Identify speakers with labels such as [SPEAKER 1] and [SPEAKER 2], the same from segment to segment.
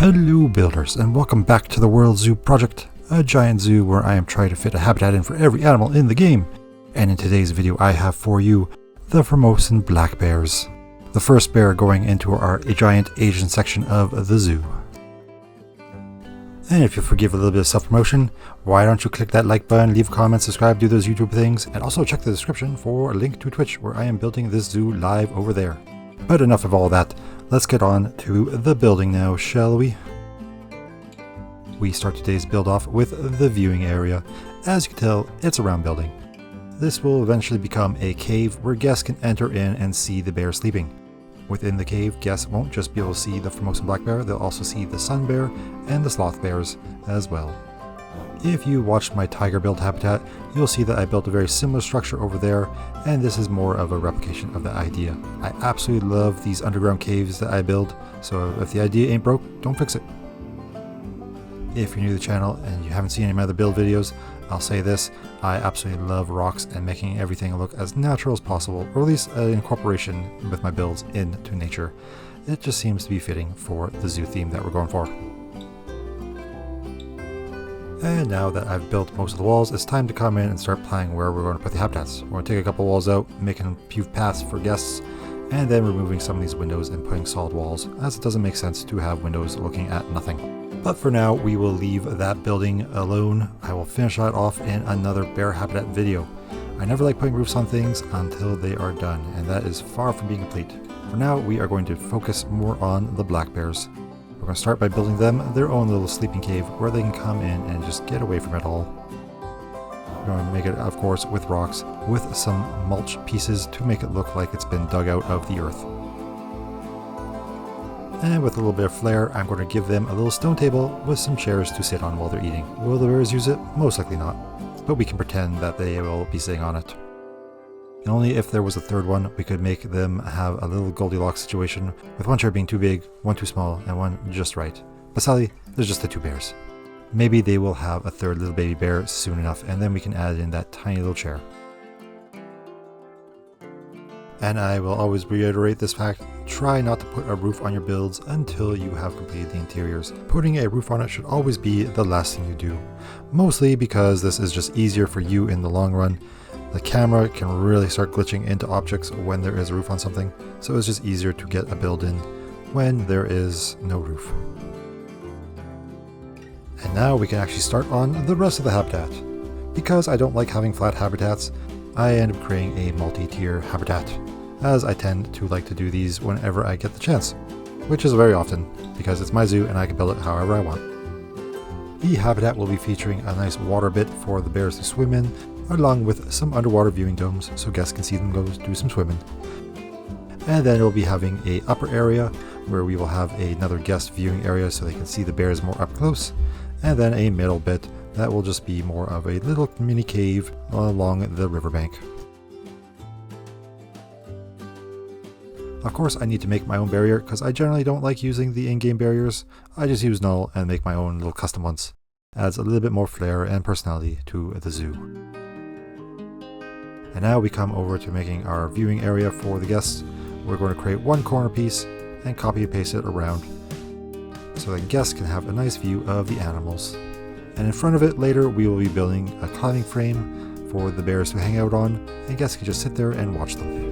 [SPEAKER 1] Hello builders, and welcome back to the World Zoo project, a giant zoo where I am trying to fit a habitat in for every animal in the game. And in today's video I have for you the Formosan Black Bears, the first bear going into our giant Asian section of the zoo. And if you'll forgive a little bit of self-promotion, why don't you click that like button, leave a comment, subscribe, do those YouTube things, and also check the description for a link to Twitch where I am building this zoo live over there. But enough of all that. Let's get on to the building now, shall we? We start today's build off with the viewing area. As you can tell, it's a round building. This will eventually become a cave where guests can enter in and see the bear sleeping. Within the cave, guests won't just be able to see the Formosan Black Bear, they'll also see the sun bear and the sloth bears as well. If you watched my tiger build habitat, you'll see that I built a very similar structure over there, and this is more of a replication of that idea. I absolutely love these underground caves that I build, so if the idea ain't broke, don't fix it. If you're new to the channel and you haven't seen any of my other build videos, I'll say this: I absolutely love rocks and making everything look as natural as possible, or at least an incorporation with my builds into nature. It just seems to be fitting for the zoo theme that we're going for. And now that I've built most of the walls, it's time to come in and start planning where we're going to put the habitats. We're going to take a couple walls out, making a few paths for guests, and then removing some of these windows and putting solid walls, as it doesn't make sense to have windows looking at nothing. But for now, we will leave that building alone. I will finish that off in another bear habitat video. I never like putting roofs on things until they are done, and that is far from being complete. For now, we are going to focus more on the black bears. We're going to start by building them their own little sleeping cave where they can come in and just get away from it all. We're going to make it, of course, with rocks, with some mulch pieces to make it look like it's been dug out of the earth. And with a little bit of flair, I'm going to give them a little stone table with some chairs to sit on while they're eating. Will the bears use it? Most likely not, but we can pretend that they will be sitting on it. And only if there was a third one, we could make them have a little Goldilocks situation, with one chair being too big, one too small, and one just right. But sadly, there's just the two bears. Maybe they will have a third little baby bear soon enough, and then we can add in that tiny little chair. And I will always reiterate this fact: try not to put a roof on your builds until you have completed the interiors. Putting a roof on it should always be the last thing you do. Mostly because this is just easier for you in the long run. The camera can really start glitching into objects when there is a roof on something, so it's just easier to get a build in when there is no roof. And now we can actually start on the rest of the habitat. Because I don't like having flat habitats, I end up creating a multi-tier habitat, as I tend to like to do these whenever I get the chance, which is very often, because it's my zoo and I can build it however I want. The habitat will be featuring a nice water bit for the bears to swim in, along with some underwater viewing domes so guests can see them go do some swimming. And then it will be having a upper area where we will have another guest viewing area so they can see the bears more up close, and then a middle bit that will just be more of a little mini cave along the riverbank. Of course, I need to make my own barrier because I generally don't like using the in-game barriers. I just use null and make my own little custom ones. Adds a little bit more flair and personality to the zoo. And now we come over to making our viewing area for the guests. We're going to create one corner piece and copy and paste it around so that guests can have a nice view of the animals. And in front of it later we will be building a climbing frame for the bears to hang out on, and guests can just sit there and watch them.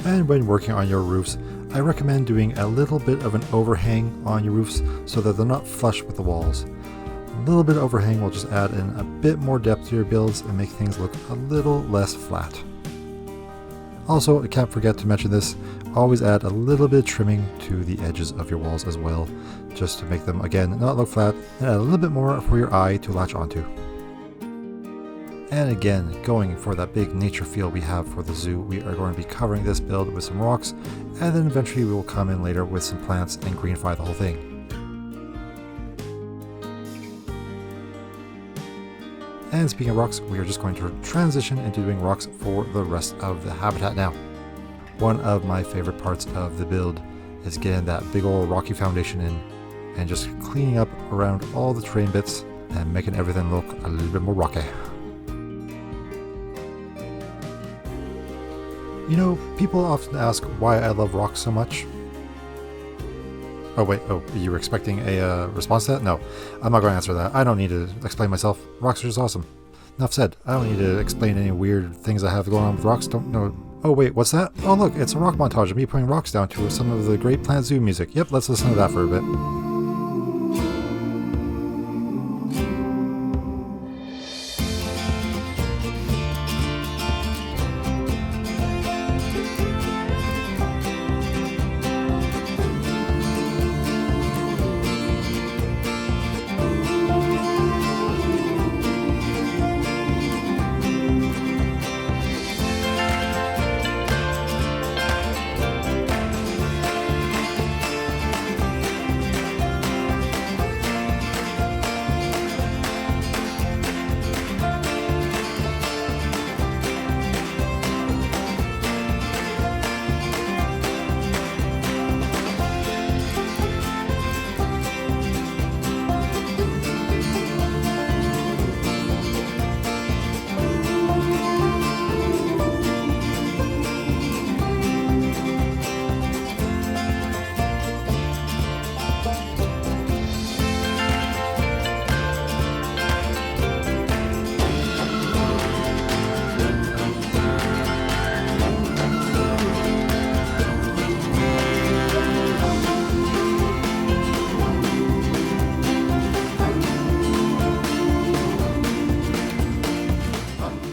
[SPEAKER 1] And when working on your roofs, I recommend doing a little bit of an overhang on your roofs so that they're not flush with the walls. A little bit of overhang will just add in a bit more depth to your builds and make things look a little less flat. Also, I can't forget to mention this, always add a little bit of trimming to the edges of your walls as well, just to make them, again, not look flat, and add a little bit more for your eye to latch onto. And again, going for that big nature feel we have for the zoo, we are going to be covering this build with some rocks, and then eventually we will come in later with some plants and greenify the whole thing. And speaking of rocks, we are just going to transition into doing rocks for the rest of the habitat now. One of my favorite parts of the build is getting that big old rocky foundation in and just cleaning up around all the terrain bits and making everything look a little bit more rocky. You know, people often ask why I love rocks so much. Oh wait, you were expecting a response to that? No, I'm not going to answer that. I don't need to explain myself. Rocks are just awesome. Enough said. I don't need to explain any weird things I have going on with rocks. Don't know. Oh wait, what's that? Oh look, it's a rock montage of me putting rocks down to some of the Great Planet Zoo music. Yep, let's listen to that for a bit.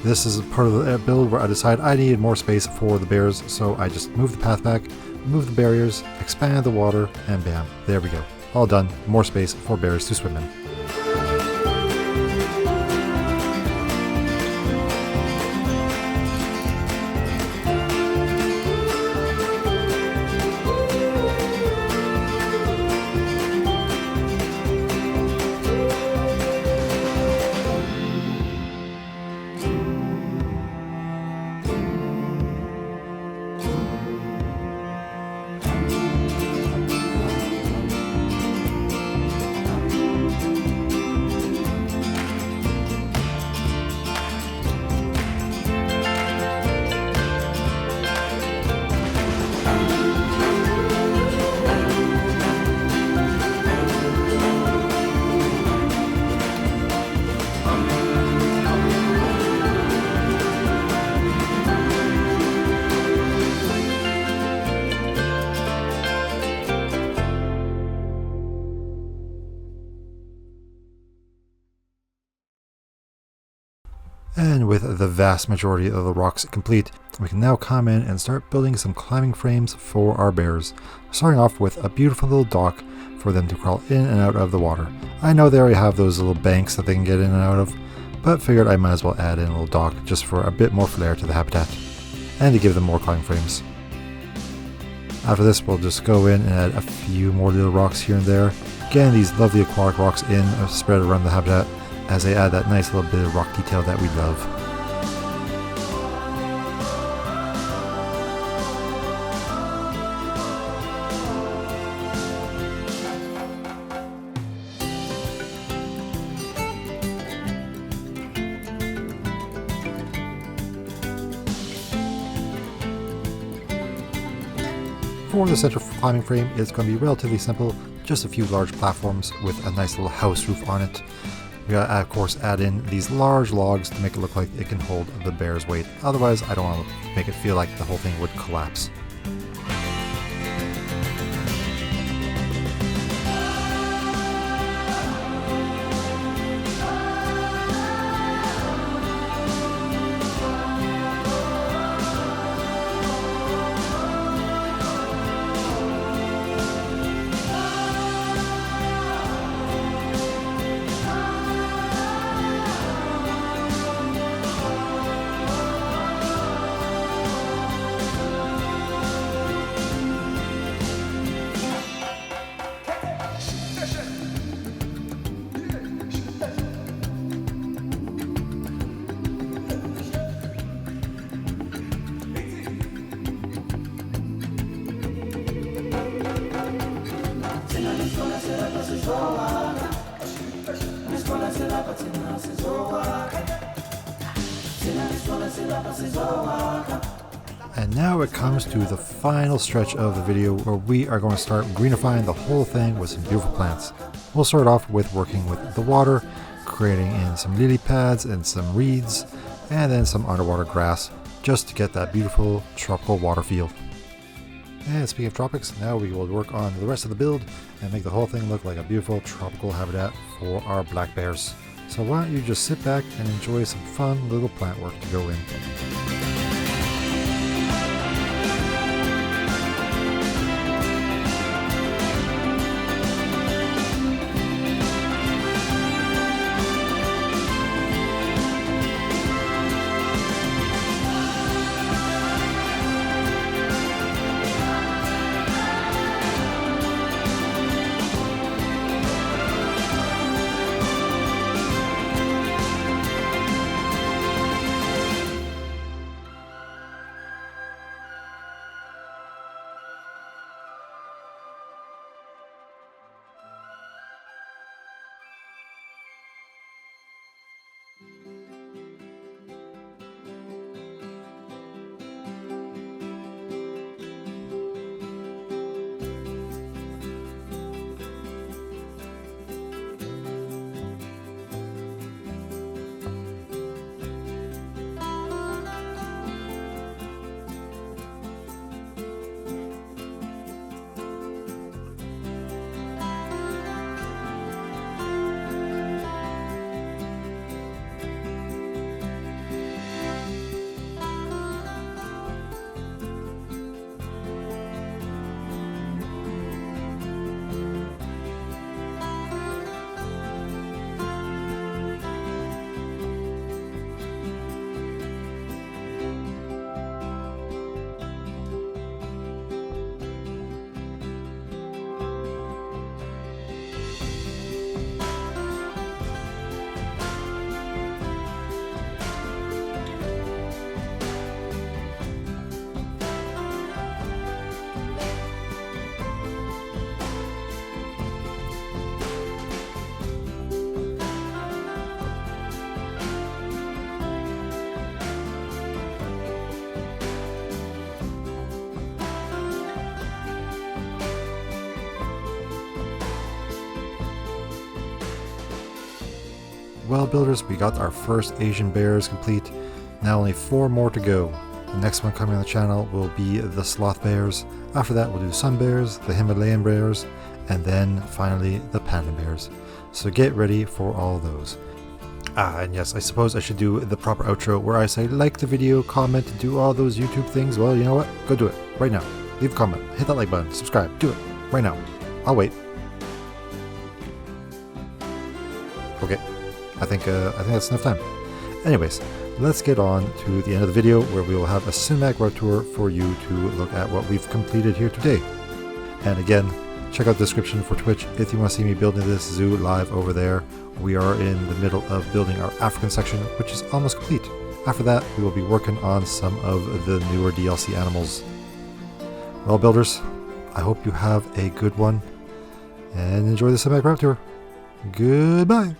[SPEAKER 1] This is part of the build where I decided I needed more space for the bears, so I just moved the path back, moved the barriers, expanded the water, and bam, there we go. All done. More space for bears to swim in. And with the vast majority of the rocks complete, we can now come in and start building some climbing frames for our bears, starting off with a beautiful little dock for them to crawl in and out of the water. I know they already have those little banks that they can get in and out of, but figured I might as well add in a little dock just for a bit more flair to the habitat, and to give them more climbing frames. After this, we'll just go in and add a few more little rocks here and there, getting these lovely aquatic rocks in spread around the habitat, as they add that nice little bit of rock detail that we love. For the center climbing frame, it's going to be relatively simple, just a few large platforms with a nice little house roof on it. We gotta, of course, add in these large logs to make it look like it can hold the bear's weight. Otherwise, I don't want to make it feel like the whole thing would collapse. And now it comes to the final stretch of the video where we are going to start greenifying the whole thing with some beautiful plants. We'll start off with working with the water, creating in some lily pads and some reeds, and then some underwater grass, just to get that beautiful tropical water feel. And speaking of tropics, now we will work on the rest of the build and make the whole thing look like a beautiful tropical habitat for our black bears. So why don't you just sit back and enjoy some fun little plant work to go in. Well, builders, we got our first Asian bears complete. Now only 4 more to go. The next one coming on the channel will be the Sloth bears. After that we'll do sun bears, the Himalayan bears, and then finally the panda bears. So get ready for all those. And yes, I suppose I should do the proper outro where I say like the video, comment, do all those YouTube things. Well, you know what? Go do it right now. Leave a comment, hit that like button, subscribe, do it right now. I'll wait. Okay. I think that's enough time. Anyways, let's get on to the end of the video where we will have a cinematic world tour for you to look at what we've completed here today. And again, check out the description for Twitch if you want to see me building this zoo live over there. We are in the middle of building our African section, which is almost complete. After that, we will be working on some of the newer DLC animals. Well, builders, I hope you have a good one and enjoy the cinematic world tour. Goodbye!